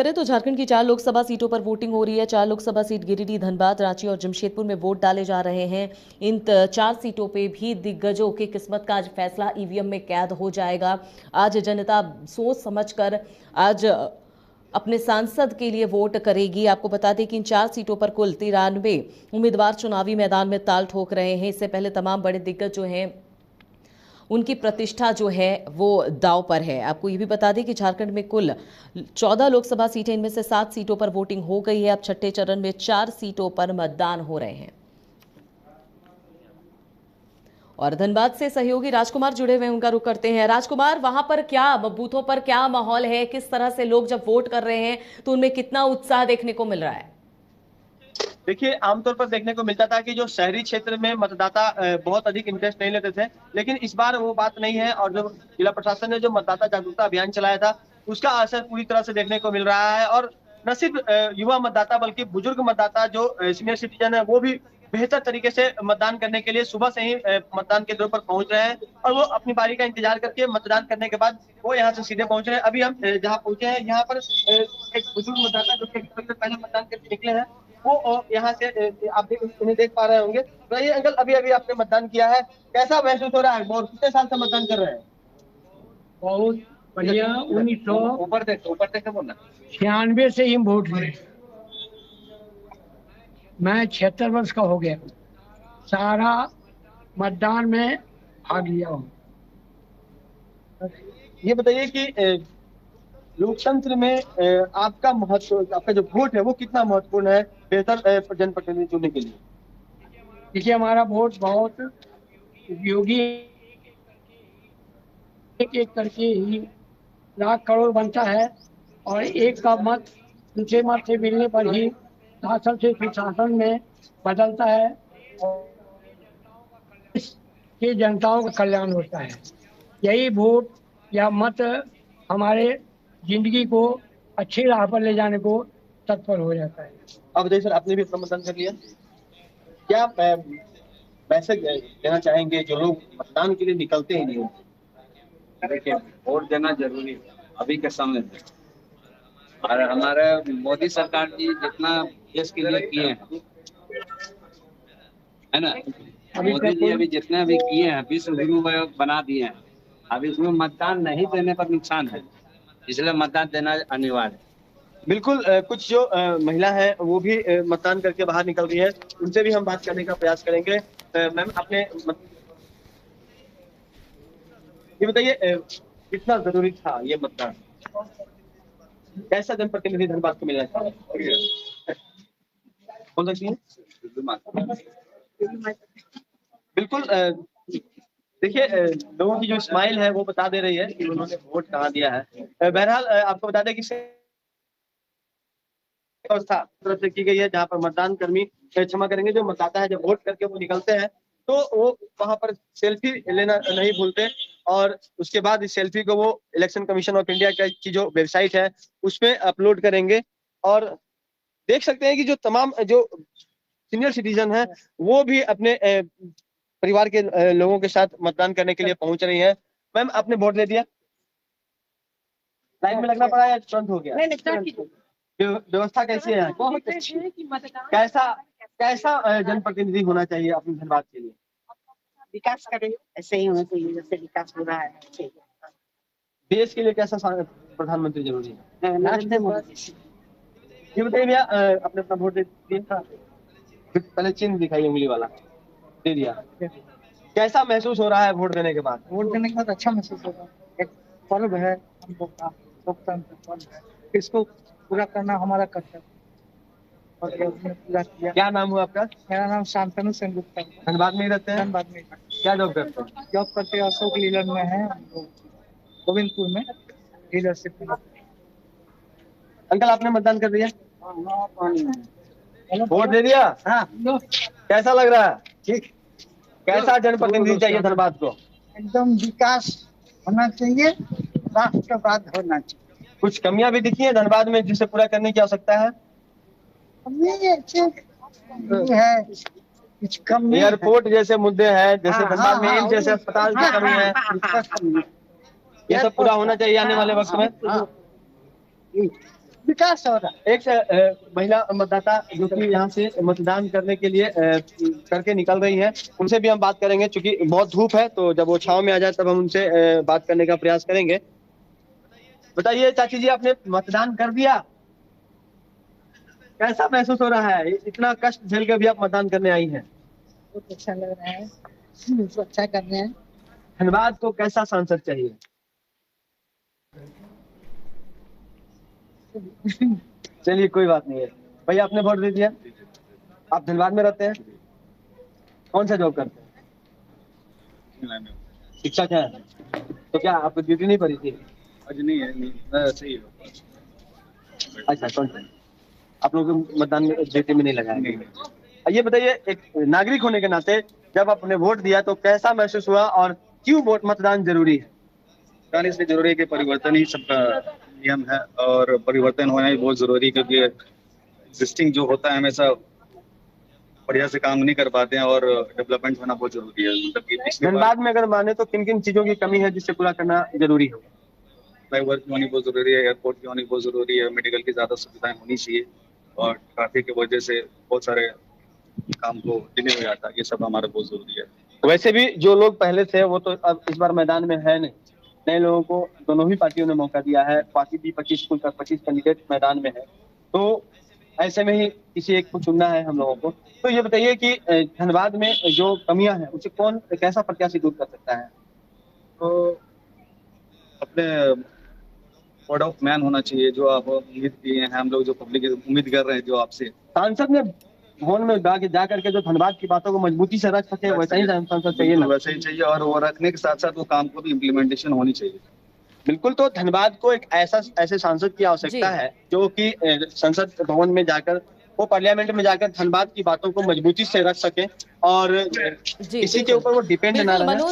करें तो झारखंड की 4 लोकसभा सीटों पर वोटिंग हो रही है। 4 लोकसभा सीट गिरिडीह, धनबाद, रांची और जमशेदपुर में वोट डाले जा रहे हैं। इन 4 सीटों पे भी दिग्गजों की किस्मत का आज फैसला ईवीएम में कैद हो जाएगा। आज जनता सोच समझकर आज अपने सांसद के लिए वोट करेगी। आपको बता दें कि इन 4 सीटों पर कुल 93 उम्मीदवार चुनावी मैदान में ताल ठोक रहे हैं। इससे पहले तमाम बड़े दिग्गज जो हैं उनकी प्रतिष्ठा जो है वो दांव पर है। आपको ये भी बता दें कि झारखंड में कुल 14 लोकसभा सीटें, इनमें से 7 सीटों पर वोटिंग हो गई है। अब छठे चरण में 4 सीटों पर मतदान हो रहे हैं। और धनबाद से सहयोगी राजकुमार जुड़े हुए हैं, उनका रुख करते हैं। राजकुमार, वहां पर क्या बूथों पर क्या माहौल है? किस तरह से लोग जब वोट कर रहे हैं तो उनमें कितना उत्साह देखने को मिल रहा है? देखिए, आमतौर पर देखने को मिलता था कि जो शहरी क्षेत्र में मतदाता बहुत अधिक इंटरेस्ट नहीं लेते थे, लेकिन इस बार वो बात नहीं है। और जो जिला प्रशासन ने जो मतदाता जागरूकता अभियान चलाया था, उसका असर पूरी तरह से देखने को मिल रहा है। और न सिर्फ युवा मतदाता बल्कि बुजुर्ग मतदाता जो सीनियर सिटीजन है, वो भी बेहतर तरीके से मतदान करने के लिए सुबह से ही मतदान केंद्रों पर पहुंच रहे हैं। और वो अपनी बारी का इंतजार करके मतदान करने के बाद वो यहाँ से सीधे पहुंच रहे हैं। अभी हम जहाँ पहुंचे हैं, यहाँ पर एक बुजुर्ग मतदाता जो कि पहले मतदान करके निकले हैं, वो यहाँ से आप भी उन्हें देख पा रहे होंगे। तो ये अंकल, अभी अभी आपने मतदान किया है, कैसा महसूस हो रहा है? और कितने साल से मतदान कर रहे हैं? बहुत बढ़िया। 1996 से ही वोट है। मैं 76 वर्ष का हो गया, सारा मतदान में भाग लिया हूँ। ये बताइए कि लोकतंत्र में आपका महत्व, आपका जो वोट है वो कितना महत्वपूर्ण है बेहतर जनप्रतिनिधि चुनने के लिए? देखिए, हमारा वोट बहुत उपयोगी, एक एक करके ही लाख करोड़ बनता है। और एक का मत दूसरे मत से मिलने पर ही शासन से सुशासन में बदलता है और के जनताओं का कल्याण होता है। यही वोट या मत हमारे जिंदगी को अच्छी राह पर ले जाने को तत्पर हो जाता है। अब देखिए सर, आपने भी अपना मतदान कर लिया, क्या मैसेज देना चाहेंगे जो लोग मतदान के लिए निकलते ही नहीं हो? देखिए, वोट देना जरूरी है अभी के समय में। और हमारे मोदी सरकार जी जितना देश के लिए किए हैं, है ना, मोदी जी अभी जितने भी किए हैं, विश्व गुरु बना दिए हैं। अब इसमें मतदान नहीं देने पर नुकसान है, इसलिए मतदान देना अनिवार्य है। बिल्कुल। कुछ जो महिला है वो भी मतदान करके बाहर निकल रही है, उनसे भी हम बात करने का प्रयास करेंगे। मैम, आपने ये बताइए, कितना जरूरी था ये मतदान? कैसा जनप्रतिनिधि धनबाद को मिलना चाहिए? बोल सकती हैं? बिल्कुल। देखिए, लोगों की जो स्माइल है वो बता दे रही है कि उन्होंने वोट कहाँ दिया है। बहरहाल आपको बता दें कि व्यवस्था तरफ से की गई है, जहाँ पर मतदान कर्मी, क्षमा करेंगे, जो मतदाता है जब वोट करके वो निकलते हैं तो वो वहां पर सेल्फी लेना नहीं भूलते। और उसके बाद इस सेल्फी को वो इलेक्शन कमीशन ऑफ इंडिया की जो वेबसाइट है उसमें अपलोड करेंगे। और देख सकते हैं कि जो तमाम जो सीनियर सिटीजन है वो भी अपने परिवार के लोगों के साथ मतदान करने के लिए पहुंच रही है। मैम, आपने वोट दे दिया? लाइन में लगना पड़ा या तुरंत हो गया? व्यवस्था कैसी है? बहुत अच्छी है कि कैसा जनप्रतिनिधि होना चाहिए अपने धनबाद के लिए? विकास करे, ऐसे ही होना चाहिए जैसे विकास हो रहा है। देश के लिए कैसा प्रधानमंत्री जरूरी है? नरेंद्र मोदी। ये बताइए भैया, आपने अपना वोट दे दिया? पहले चिन्ह दिखाइए, उंगली वाला। दे दिया? कैसा महसूस हो रहा है वोट देने के बाद? वोट देने के बाद अच्छा महसूस होगा। एक पर्व है हम लोग का, लोकतंत्र पर्व है, इसको पूरा करना हमारा कर्तव्य और हमने पूरा किया। क्या नाम हुआ आपका? मेरा नाम शांतनु सेनगुप्ता है। धनबाद में ही रहते हैं? धनबाद में क्या जॉब करते हैं? जॉब करते हैं, अशोक लीलैंड में है, गोविंदपुर में डीलरशिप में। अंकल, आपने मतदान कर दिया? वोट दे दिया? हाँ। कैसा लग रहा है? ठीक। कैसा जनप्रतिनिधि चाहिए धनबाद को? एकदम विकास होना चाहिए, राष्ट्रवाद होना चाहिए। कुछ कमियां भी दिखी है धनबाद में जिसे पूरा करने की आवश्यकता है? है कुछ कम, एयरपोर्ट जैसे मुद्दे हैं, जैसे धनबाद में एम्स जैसे अस्पताल की कमी है, ये सब पूरा होना चाहिए आने वाले वक्त में। विकास हो रहा है। एक महिला मतदाता जो कि यहाँ से मतदान करने के लिए करके निकल रही हैं, उनसे भी हम बात करेंगे। चूंकि बहुत धूप है तो जब वो छांव में आ जाए तब हम उनसे बात करने का प्रयास करेंगे। बताइए चाची जी, आपने मतदान कर दिया, कैसा महसूस हो रहा है? इतना कष्ट झेल के भी आप मतदान करने आई हैं। बहुत अच्छा लग रहा है, उसको अच्छा कर रहे हैं। धनबाद को कैसा सांसद चाहिए? चलिए कोई बात नहीं है। भैया आपने वोट दे दिया, आप धनबाद में रहते हैं, कौन सा जॉब करते हैं? शिक्षा क्या है? तो क्या आपको ड्यूटी नहीं पड़ी थी? आज नहीं है, नहीं सही है। अच्छा, कौन सा? आप लोग मतदान में ड्यूटी में नहीं लगाए? ये बताइए, एक नागरिक होने के नाते जब आपने वोट दिया तो कैसा महसूस हुआ और क्यों वोट मतदान जरूरी है? मतदान इसलिए जरूरी है कि परिवर्तन ही सबका नियम है और परिवर्तन होना ही बहुत जरूरी है, क्योंकि एग्जिस्टिंग जो होता है हमेशा बढ़िया से काम नहीं कर पाते हैं और डेवलपमेंट होना बहुत जरूरी है। मतलब कि पिछली बार धनबाद में अगर माने तो किन किन चीजों की कमी है जिससे पूरा करना जरूरी है? फ्लाईओवर की होनी बहुत जरूरी है, एयरपोर्ट की होनी बहुत जरूरी है, मेडिकल की ज्यादा सुविधाएं होनी चाहिए और ट्रैफिक की वजह से बहुत सारे काम को डिले हो जाता है। ये सब हमारा बहुत जरूरी है। वैसे भी जो लोग पहले थे वो तो अब इस बार मैदान में है नहीं, नए लोगों को दोनों ही पार्टियों ने मौका दिया है। बाकी भी 25 कैंडिडेट मैदान में है, तो ऐसे में ही किसी एक को चुनना है हम लोगों को। तो ये बताइए कि धनबाद में जो कमियां हैं उसे कौन कैसा प्रत्याशी दूर कर सकता है? तो अपने वर्ड ऑफ मैन होना चाहिए, जो आप उम्मीद किए हैं, हम लोग जो पब्लिक उम्मीद कर रहे हैं जो आपसे। सांसद में भवन में जा करके जो धनबाद की बातों को मजबूती से रख सके वैसा ही सांसद चाहिए ना? वैसे ही चाहिए और वो रखने के साथ साथ वो काम को भी इम्प्लीमेंटेशन होनी चाहिए। बिल्कुल, तो धनबाद को एक ऐसे सांसद की आवश्यकता जी। है जो कि संसद भवन में जाकर, वो पार्लियामेंट में जाकर धनबाद की बातों को मजबूती से रख सके और जी किसी के बिल्कुल। ऊपर वो डिपेंड ना बिल्कुल रहे। मनोज,